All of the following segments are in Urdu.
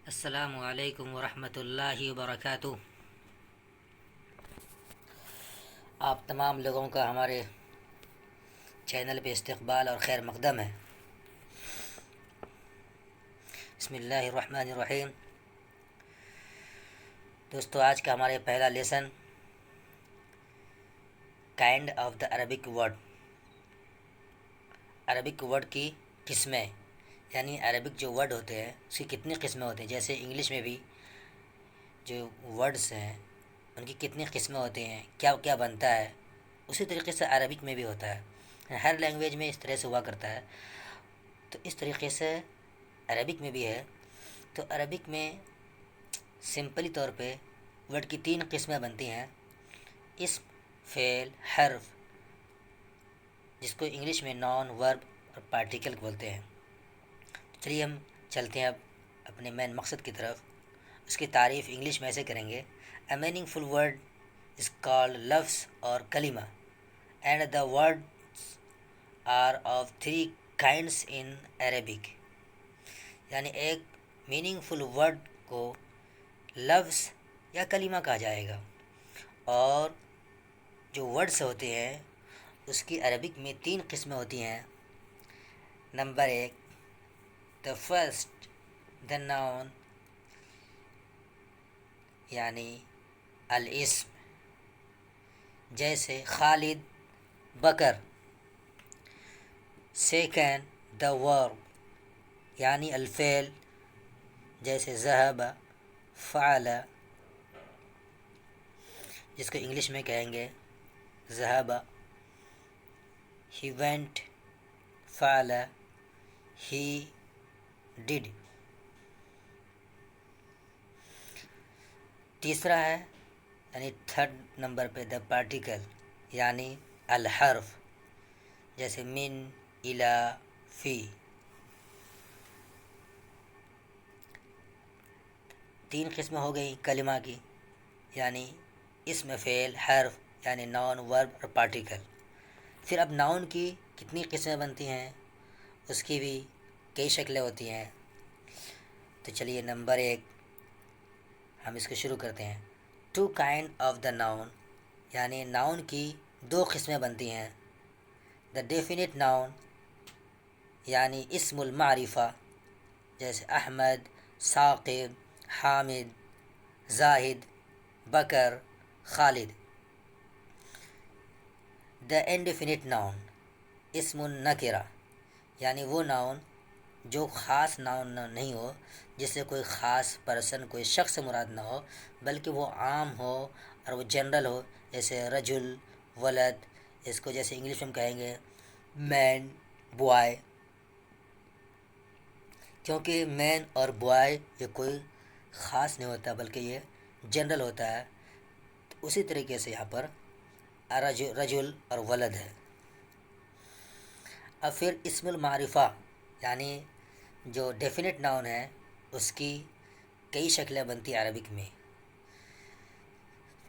السلام علیکم ورحمۃ اللہ وبرکاتہ۔ آپ تمام لوگوں کا ہمارے چینل پہ استقبال اور خیر مقدم ہے۔ بسم اللہ الرحمن الرحیم۔ دوستو، آج کا ہمارے پہلا lesson kind of the Arabic word, Arabic word کی قسمیں، یعنی عربک جو ورڈ ہوتے ہیں اس کی کتنی قسمیں ہوتی ہیں۔ جیسے انگلش میں بھی جو ورڈز ہیں ان کی کتنی قسمیں ہوتی ہیں، کیا کیا بنتا ہے، اسی طریقے سے عربک میں بھی ہوتا ہے۔ ہر لینگویج میں اس طرح سے ہوا کرتا ہے، تو اس طریقے سے عربک میں بھی ہے۔ تو عربک میں سمپلی طور پہ ورڈ کی 3 قسمیں بنتی ہیں: اسم، فعل، حرف، جس کو انگلش میں نون، ورب اور پارٹیکل بولتے ہیں۔ چلیے ہم چلتے ہیں اب اپنے مین مقصد کی طرف۔ اس کی تعریف انگلش میں ایسے کریں گے: a meaningful word is called لفظ اور کلمہ and the words are of 3 kinds in Arabic. یعنی ایک میننگ فل ورڈ کو لفظ یا کلمہ کہا جائے گا، اور جو ورڈز ہوتے ہیں اس کی عربک میں 3 قسمیں ہوتی ہیں۔ Number 1، the first, the noun, یعنی الاسم، جیسے خالد، بکر۔ سیکنڈ، دا ورب، یعنی الفعل، جیسے ذہب، فعل، جس کو انگلش میں کہیں گے ذہب، ہی وینٹ، فعل، ہی ڈڈ۔ تیسرا ہے، یعنی 3rd نمبر پہ دا پارٹیکل، یعنی الحرف، جیسے من، الی، فی۔ 3 قسمیں ہو گئی کلمہ کی، یعنی اسم، فعل، حرف، یعنی ناؤن، ورب اور پارٹیکل۔ پھر اب ناؤن کی کتنی قسمیں بنتی ہیں، اس کی بھی کئی شکلیں ہوتی ہیں۔ تو چلیے نمبر 1 ہم اس کو شروع کرتے ہیں۔ 2 kinds آف دا ناؤن، یعنی ناؤن کی 2 قسمیں بنتی ہیں۔ دا ڈیفینٹ ناؤن، یعنی اسم المعرفہ، جیسے احمد، ثاقب، حامد، زاہد، بکر، خالد۔ دا انڈیفینٹ ناؤن، اسم النکرہ، یعنی وہ ناؤن جو خاص ناؤن نہیں ہو، جس سے کوئی خاص پرسن، کوئی شخص مراد نہ ہو، بلکہ وہ عام ہو اور وہ جنرل ہو، جیسے رجل، ولد۔ اس کو جیسے انگلش میں ہم کہیں گے مین، بوائے، کیونکہ مین اور بوائے یہ کوئی خاص نہیں ہوتا بلکہ یہ جنرل ہوتا ہے۔ تو اسی طریقے سے یہاں پر رجل اور ولد ہے۔ اب پھر اسم المعرفہ، یعنی جو ڈیفینٹ ناؤن ہے اس کی کئی شکلیں بنتی ہیں عربک میں۔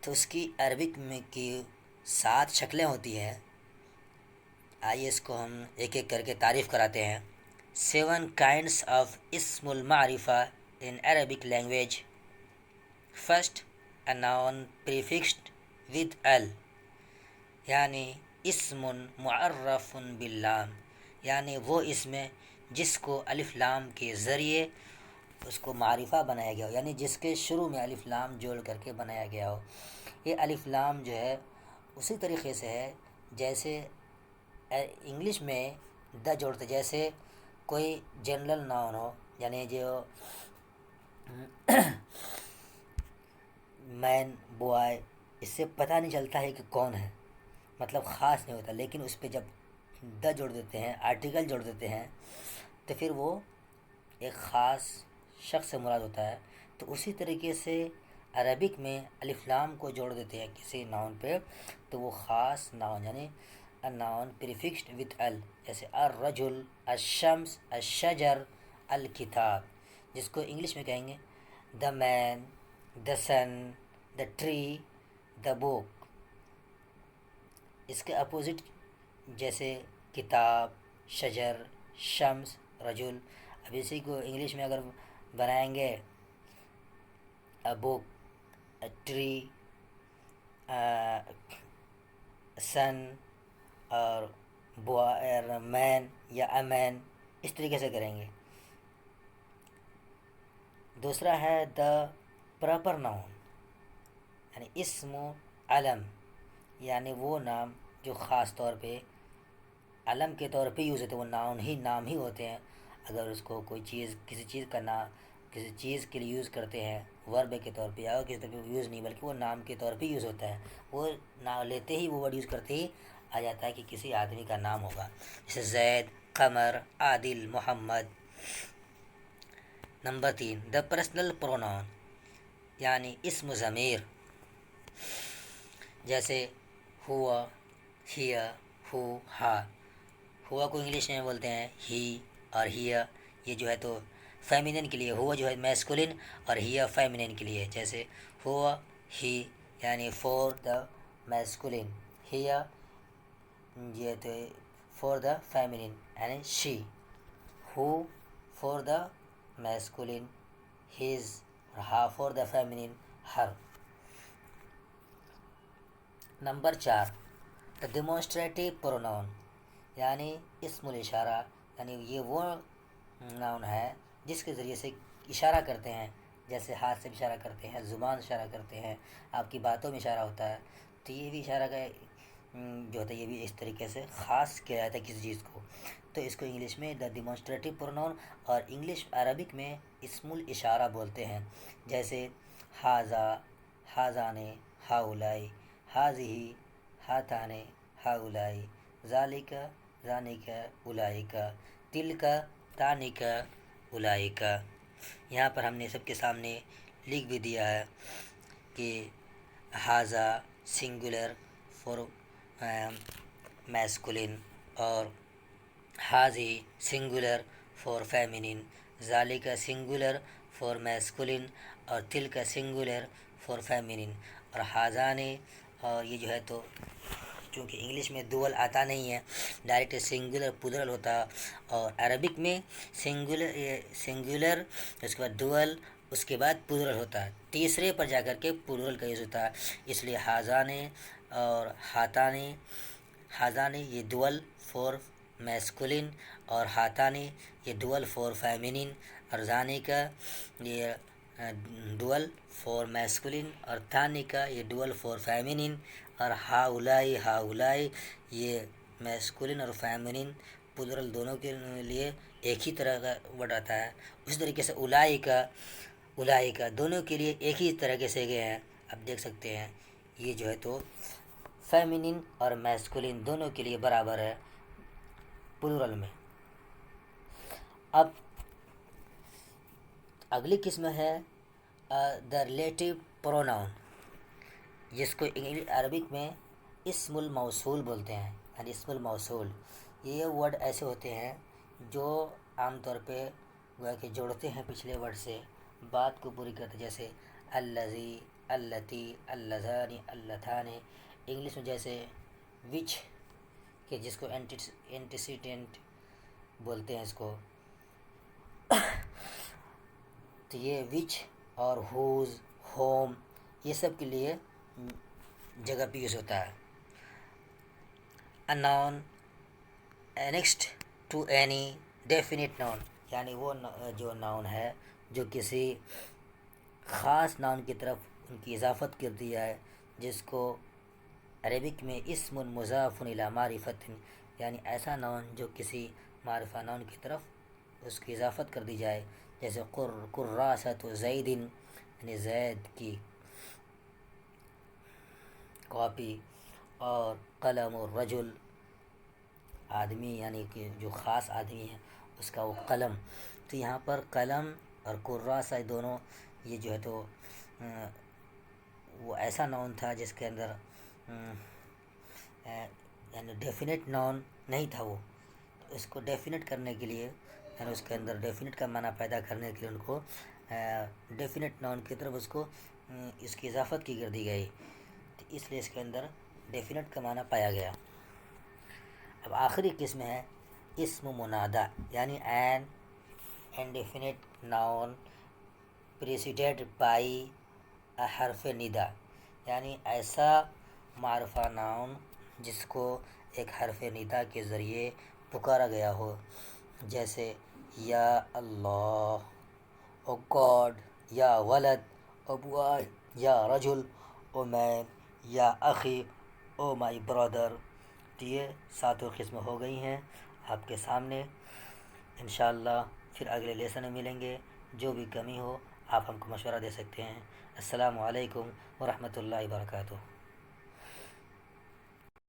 تو اس کی عربک میں کی 7 شکلیں ہوتی ہیں۔ آئیے اس کو ہم ایک ایک کر کے تعریف کراتے ہیں۔ 7 kinds آف اسم المعرفہ in Arabic language. First, a noun prefixed with ال، یعنی اسم معرف باللام، یعنی وہ اسم جس کو الف لام کے ذریعے اس کو معرفہ بنایا گیا ہو، یعنی جس کے شروع میں الف لام جوڑ کر کے بنایا گیا ہو۔ یہ الف لام جو ہے اسی طریقے سے ہے جیسے انگلش میں دا جوڑتے، جیسے کوئی جنرل ناؤن ہو، یعنی جو مین، بوائے، اس سے پتہ نہیں چلتا ہے کہ کون ہے، مطلب خاص نہیں ہوتا، لیکن اس پہ جب دا جوڑ دیتے ہیں، آرٹیکل جوڑ دیتے ہیں، تو پھر وہ ایک خاص شخص سے مراد ہوتا ہے۔ تو اسی طریقے سے عربک میں الف لام کو جوڑ دیتے ہیں کسی ناؤن پہ، تو وہ خاص ناؤن، یعنی ناؤن پریفکسڈ وتھ ال، جیسے الرجل، الشمس، الشجر، الکتاب، جس کو انگلش میں کہیں گے دا مین، دا سن، دا ٹری، دا بک۔ اس کے اپوزٹ جیسے کتاب، شجر، شمس، رجل۔ اب اسی کو انگلش میں اگر بنائیں گے a book, a tree, a sun اور مین یا a man، اس طریقے سے کریں گے۔ دوسرا ہے دا پراپر ناؤن، یعنی اسم علم، یعنی وہ نام جو خاص طور پہ علم کے طور پہ یوز ہوتے ہیں، وہ نام ہی ہوتے ہیں۔ اگر اس کو کوئی چیز کسی چیز کا نام کسی چیز کے لیے یوز کرتے ہیں ورب کے طور پہ یا کسی طور پہ یوز نہیں، بلکہ وہ نام کے طور پہ یوز ہوتا ہے، وہ نام لیتے ہی وہ ورڈ یوز کرتے ہی آ جاتا ہے کہ کسی آدمی کا نام ہوگا، جیسے زید، قمر، عادل، محمد۔ نمبر 3 دا پرسنل پروناؤن، یعنی اسم ضمیر، جیسے ہوا، ہیا، ہو، ہا۔ ہوا کو انگلش میں بولتے ہیں ہی اور ہیا، یہ جو ہے تو فیمینن کے لیے، ہوا جو ہے میسکولن اور ہیا فیمینن کے لیے، جیسے ہوا، ہی یعنی فور دا میسکولن، ہیا یہ تو فور دا فیمینن یعنی شی، ہو فور دا میسکولن، ہز، اور ہا for the feminine, her. Number 4 the demonstrative pronoun, یعنی اسم الاشارہ، یعنی یہ وہ ناؤن ہے جس کے ذریعے سے اشارہ کرتے ہیں، جیسے ہاتھ سے اشارہ کرتے ہیں، زبان سے اشارہ کرتے ہیں، آپ کی باتوں میں اشارہ ہوتا ہے، تو یہ بھی اشارہ کا جو ہوتا ہے یہ بھی اس طریقے سے خاص کیا جاتا ہے کسی چیز کو، تو اس کو انگلش میں دا ڈیمونسٹریٹو پروناؤن اور انگلش عربک میں اسم الاشارہ بولتے ہیں، جیسے ہاذا، ہاذانے، ہاؤلائی، ہاذہی، ہاتانے، ہاؤلائی، ذالک، ذانک، اولئک، تلک، تانک، اولئک۔ یہاں پر ہم نے سب کے سامنے لکھ بھی دیا ہے کہ ہاذا سنگولر فور میسکولن اور ہاذی سنگولر فور فیمینن، ذالک سنگولر فور میسکولن اور تلک سنگولر فور فیمینن، اور ہاذانے، اور یہ جو ہے تو چونکہ انگلش میں دوول آتا نہیں ہے، ڈائریکٹ سنگولر پلورل ہوتا، اور عربک میں سنگولر اس کے بعد دوول، اس کے بعد پلورل ہوتا ہے، تیسرے پر جا کر کے پلورل کا یوز ہوتا ہے، اس لیے ہاذانے اور ہاتانے، ہاذانے یہ دوول فور میسکولن اور ہاتانے یہ دوول فور فیمینن، اور ذانے کا یہ ڈول فور میسکولن اور تھانی کا یہ ڈول فور فیمینن، اور ہاؤلائی، ہاؤلائی یہ میسکولن اور فیمینن پلورل دونوں کے لیے ایک ہی طرح کا ورڈ آتا ہے۔ اسی طریقے سے اولائی کا، اولائی کا دونوں کے لیے ایک ہی طرح کے سے گئے ہیں، اب دیکھ سکتے ہیں یہ جو ہے تو فیمینن اور میسکولن دونوں کے لیے برابر ہے پلورل میں۔ اب اگلی قسم ہے دا ریلیٹو پروناؤن، جس کو عربک میں اسم الموصول بولتے ہیں، یعنی اسم الموصول، یہ ورڈ ایسے ہوتے ہیں جو عام طور پہ گویا کہ جوڑتے ہیں پچھلے ورڈ سے، بات کو پوری کرتے، جیسے الذی، اللتی، اللذان، اللتان۔ انگلش میں جیسے وچ کہ جس کو اینٹیسیڈنٹ بولتے ہیں اس کو، تو یہ وچ اور ہوز، ہوم، یہ سب کے لیے جگہ پہ یوز ہوتا ہے۔ a noun annexed to any definite noun، یعنی وہ جو ناؤن ہے جو کسی خاص ناؤن کی طرف ان کی اضافت کر دی جائے، جس کو عربک میں اسم مضاف الی معرفت، یعنی ایسا ناؤن جو کسی معرفہ ناؤن کی طرف اس کی اضافت کر دی جائے، جیسے کراسۃ زید، یعنی زید کی کاپی، اور قلم الرجل، آدمی یعنی کہ جو خاص آدمی ہے اس کا وہ قلم، تو یہاں پر قلم اور کراسہ دونوں یہ جو ہے تو وہ ایسا ناؤن تھا جس کے اندر یعنی ڈیفینٹ ناؤن نہیں تھا، وہ اس کو ڈیفینٹ کرنے کے لیے، یعنی اس کے اندر ڈیفینٹ کا معنی پیدا کرنے کے لیے ان کو ڈیفینٹ ناؤن کی طرف اس کو اس کی اضافت کی کر دی گئی، تو اس لیے اس کے اندر ڈیفینٹ کا معنی پایا گیا۔ اب آخری قسم ہے اسم منادا، یعنی این انڈیفینٹ ناؤن پریسیڈیڈ بائی حرف ندا، یعنی ایسا معرفہ نام جس کو ایک حرف ندا کے ذریعے پکارا گیا ہو، جیسے یا اللہ، او گاڈ، یا ولد، او بوائے، یا رجل، او مین، یا اخی، او مائی برادر۔ تو یہ ساتوں قسم ہو گئی ہیں آپ کے سامنے۔ انشاءاللہ پھر اگلے لیسن میں ملیں گے۔ جو بھی کمی ہو آپ ہم کو مشورہ دے سکتے ہیں۔ السلام علیکم ورحمۃ اللہ وبرکاتہ۔